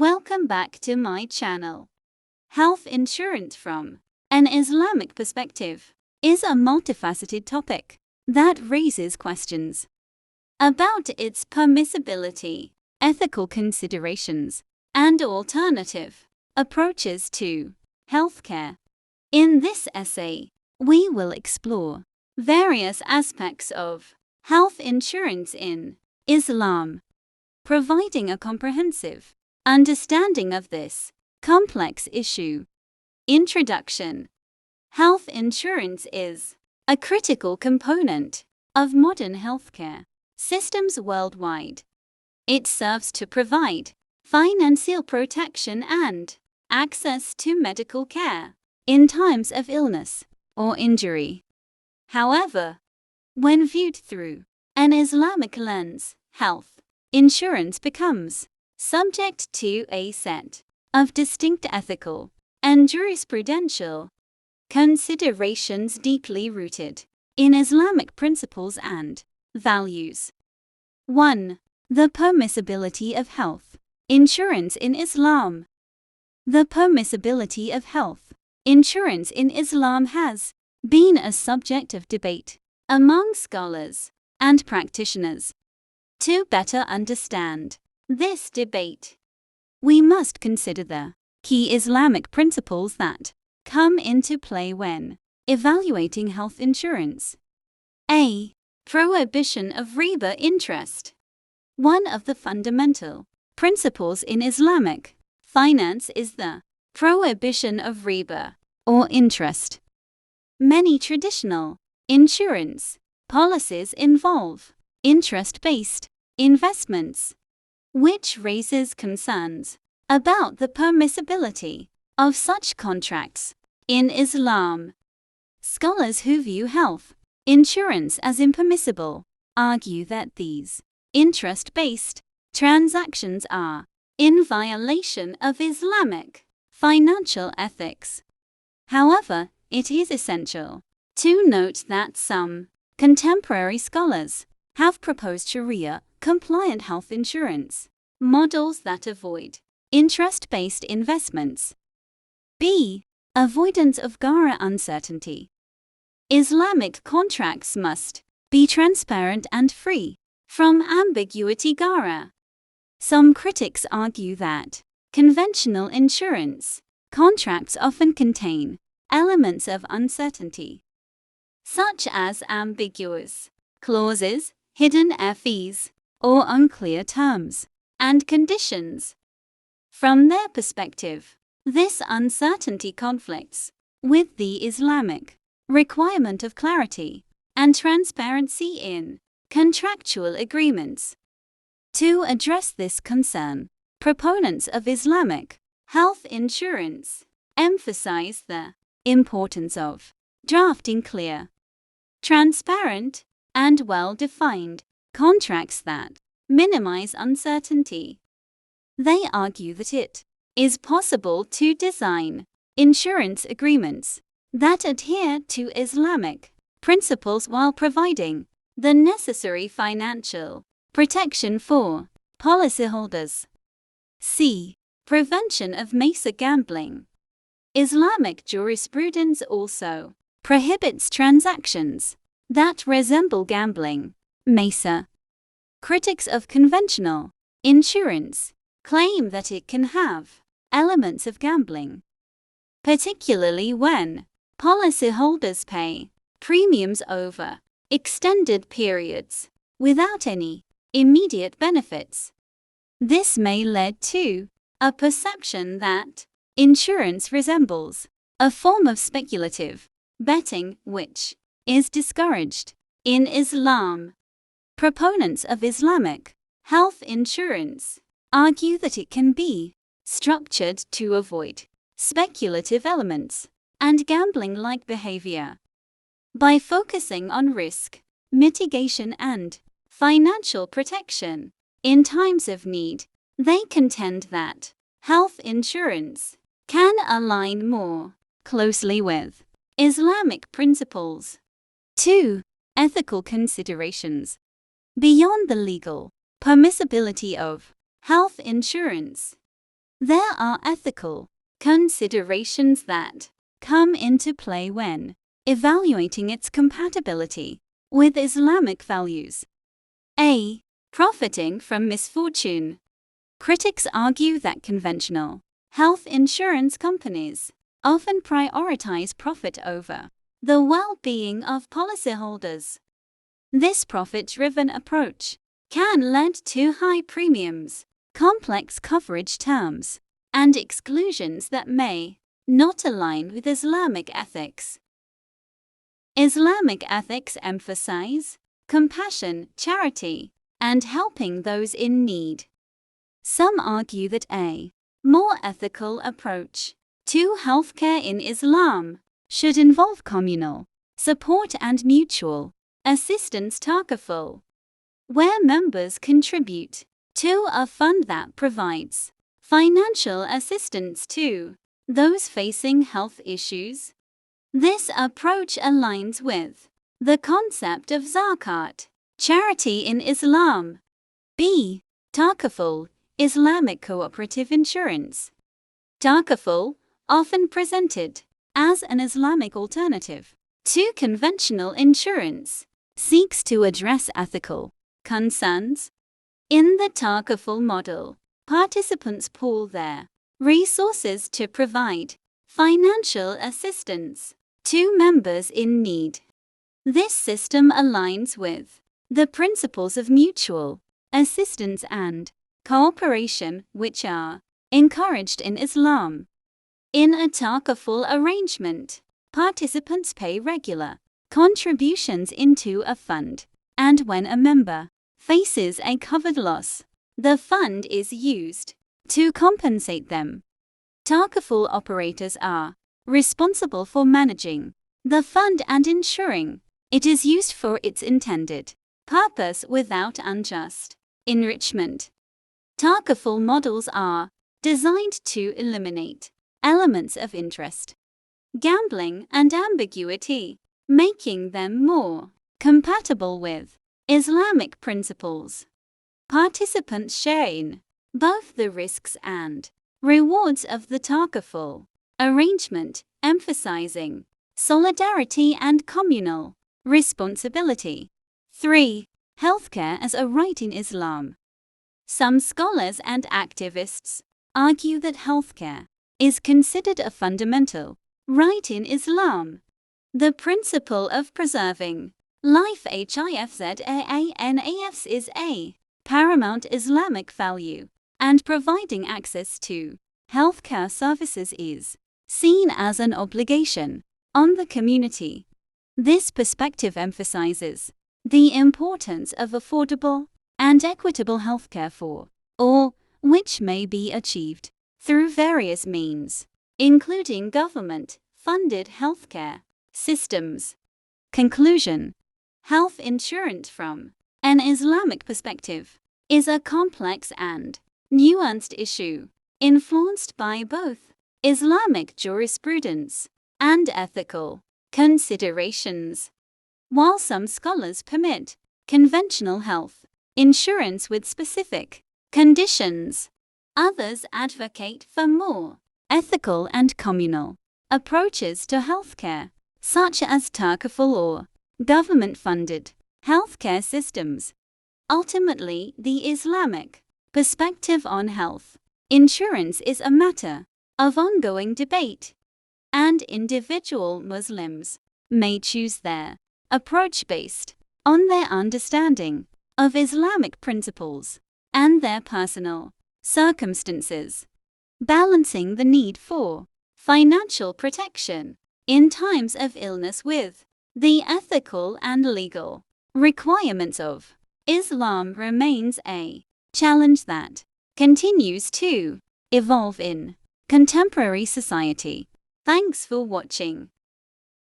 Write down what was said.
Welcome back to my channel. Health insurance from an Islamic perspective is a multifaceted topic that raises questions about its permissibility, ethical considerations, and alternative approaches to healthcare. In this essay, we will explore various aspects of health insurance in Islam, providing a comprehensive understanding of this complex issue. Introduction. Health insurance is a critical component of modern healthcare systems worldwide. It serves to provide financial protection and access to medical care in times of illness or injury. However, when viewed through an Islamic lens, health insurance becomes subject to a set of distinct ethical and jurisprudential considerations deeply rooted in Islamic principles and values. 1. The permissibility of health insurance in Islam. The permissibility of health insurance in Islam has been a subject of debate among scholars and practitioners. To better understand this debate, we must consider the key Islamic principles that come into play when evaluating health insurance. A. Prohibition of riba interest. One of the fundamental principles in Islamic finance is the prohibition of riba, or interest. Many traditional insurance policies involve interest-based investments, which raises concerns about the permissibility of such contracts in Islam. Scholars who view health insurance as impermissible argue that these interest-based transactions are in violation of Islamic financial ethics. However, it is essential to note that some contemporary scholars have proposed Sharia-compliant health insurance models that avoid interest-based investments. B. Avoidance of ghara uncertainty. Islamic contracts must be transparent and free from ambiguity ghara. Some critics argue that conventional insurance contracts often contain elements of uncertainty, such as ambiguous clauses, hidden fees, or unclear terms and conditions. From their perspective, this uncertainty conflicts with the Islamic requirement of clarity and transparency in contractual agreements. To address this concern, proponents of Islamic health insurance emphasize the importance of drafting clear, transparent, and well-defined contracts that minimize uncertainty. They argue that it is possible to design insurance agreements that adhere to Islamic principles while providing the necessary financial protection for policyholders. C. Prevention of maisir gambling. Islamic jurisprudence also prohibits transactions that resemble gambling, maisir. Critics of conventional insurance claim that it can have elements of gambling, particularly when policyholders pay premiums over extended periods without any immediate benefits. This may lead to a perception that insurance resembles a form of speculative betting, which is discouraged in Islam. Proponents of Islamic health insurance argue that it can be structured to avoid speculative elements and gambling-like behavior. By focusing on risk mitigation and financial protection in times of need, they contend that health insurance can align more closely with Islamic principles. 2. Ethical considerations. Beyond the legal permissibility of health insurance, There are ethical considerations that come into play when evaluating its compatibility with Islamic values. A. Profiting from misfortune. Critics argue that conventional health insurance companies often prioritize profit over the well-being of policyholders. This profit-driven approach can lead to high premiums, complex coverage terms, and exclusions that may not align with Islamic ethics. Islamic ethics emphasize compassion, charity, and helping those in need. Some argue that a more ethical approach to healthcare in Islam should involve communal support and mutual assistance takaful, where members contribute to a fund that provides financial assistance to those facing health issues. This approach aligns with the concept of zakat, charity in Islam. B. Takaful, Islamic cooperative insurance. Takaful, often presented as an Islamic alternative to conventional insurance, seeks to address ethical concerns. In the Takaful model, participants pool their resources to provide financial assistance to members in need. This system aligns with the principles of mutual assistance and cooperation, which are encouraged in Islam. In a takaful arrangement, participants pay regular contributions into a fund, and when a member faces a covered loss, the fund is used to compensate them. Takaful operators are responsible for managing the fund and ensuring it is used for its intended purpose without unjust enrichment. Takaful models are designed to eliminate elements of interest, gambling, and ambiguity, making them more compatible with Islamic principles. Participants share in both the risks and rewards of the takaful arrangement, emphasizing solidarity and communal responsibility. 3. Healthcare as a right in Islam. Some scholars and activists argue that healthcare is considered a fundamental right in Islam. The principle of preserving life HIFZAANAFs is a paramount Islamic value, and providing access to healthcare services is seen as an obligation on the community. This perspective emphasizes the importance of affordable and equitable healthcare for all, which may be achieved through various means, including government-funded healthcare systems. Conclusion: health insurance from an Islamic perspective is a complex and nuanced issue, influenced by both Islamic jurisprudence and ethical considerations. While some scholars permit conventional health insurance with specific conditions, others advocate for more ethical and communal approaches to healthcare, such as takaful or government-funded healthcare systems. Ultimately, the Islamic perspective on health insurance is a matter of ongoing debate, and individual Muslims may choose their approach based on their understanding of Islamic principles and their personal circumstances, balancing the need for financial protection in times of illness with the ethical and legal requirements of Islam remains a challenge that continues to evolve in contemporary society. Thanks for watching.